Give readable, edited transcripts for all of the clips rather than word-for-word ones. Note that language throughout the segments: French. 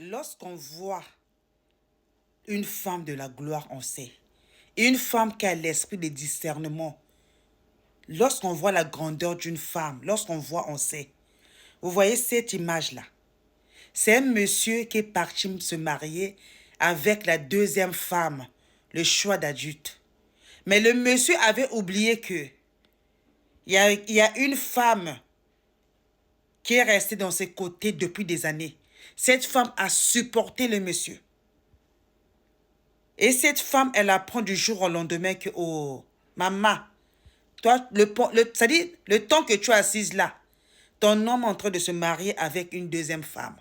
Lorsqu'on voit une femme de la gloire, on sait. Une femme qui a l'esprit de discernement. Lorsqu'on voit la grandeur d'une femme, lorsqu'on voit, on sait. Vous voyez cette image-là? C'est un monsieur qui est parti se marier avec la deuxième femme, le choix d'adulte. Mais le monsieur avait oublié que il y a une femme qui est restée dans ses côtés depuis des années. Cette femme a supporté le monsieur. Et cette femme, elle apprend du jour au lendemain que, oh, maman, toi, c'est-à-dire, le temps que tu es assise là, ton homme est en train de se marier avec une deuxième femme.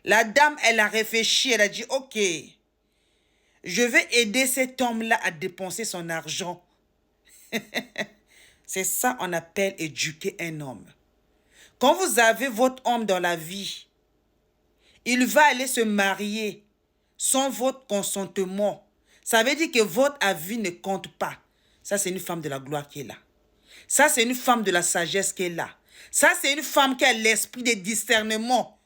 La dame, elle a réfléchi, elle a dit, ok, je vais aider cet homme-là à dépenser son argent. C'est ça qu'on appelle éduquer un homme. Quand vous avez votre homme dans la vie, il va aller se marier sans votre consentement. Ça veut dire que votre avis ne compte pas. Ça, c'est une femme de la gloire qui est là. Ça, c'est une femme de la sagesse qui est là. Ça, c'est une femme qui a l'esprit de discernement,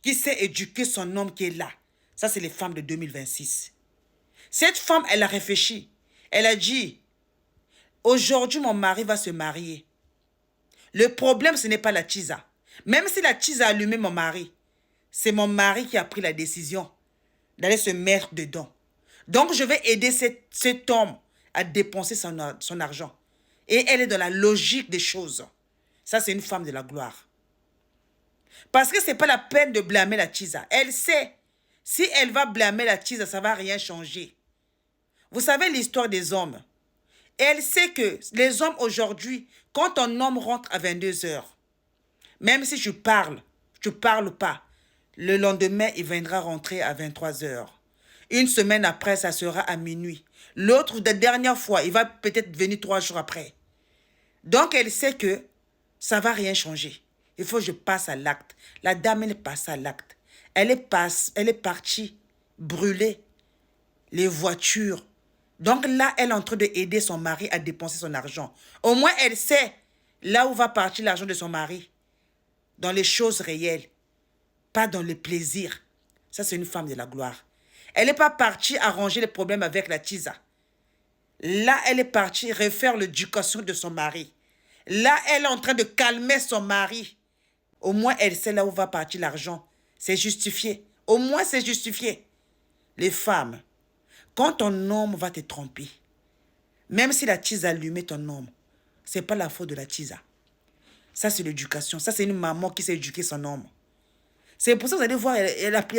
qui sait éduquer son homme qui est là. Ça, c'est les femmes de 2026. Cette femme, elle a réfléchi. Elle a dit, aujourd'hui, mon mari va se marier. Le problème, ce n'est pas la tisa. Même si la tisa a allumé mon mari, c'est mon mari qui a pris la décision d'aller se mettre dedans. Donc, je vais aider cet homme à dépenser son argent. Et elle est dans la logique des choses. Ça, c'est une femme de la gloire. Parce que ce n'est pas la peine de blâmer la tisa. Elle sait, si elle va blâmer la tisa, ça ne va rien changer. Vous savez l'histoire des hommes. Elle sait que les hommes aujourd'hui, quand un homme rentre à 22 heures, même si tu parles pas, le lendemain, il viendra rentrer à 23 heures. Une semaine après, ça sera à minuit. L'autre, de dernière fois, il va peut-être venir 3 jours après. Donc, elle sait que ça ne va rien changer. Il faut que je passe à l'acte. La dame, elle passe à l'acte. Elle est partie brûler les voitures. Donc là, elle est en train d'aider son mari à dépenser son argent. Au moins, elle sait là où va partir l'argent de son mari. Dans les choses réelles. Pas dans le plaisir. Ça, c'est une femme de la gloire. Elle n'est pas partie arranger les problèmes avec la tisa. Là, elle est partie refaire l'éducation de son mari. Là, elle est en train de calmer son mari. Au moins, elle sait là où va partir l'argent. C'est justifié. Au moins, c'est justifié. Les femmes, quand ton homme va te tromper, même si la tisa allumait ton homme, ce n'est pas la faute de la tisa. Ça, c'est l'éducation. Ça, c'est une maman qui sait éduquer son homme. C'est pour ça que vous allez voir, elle a pris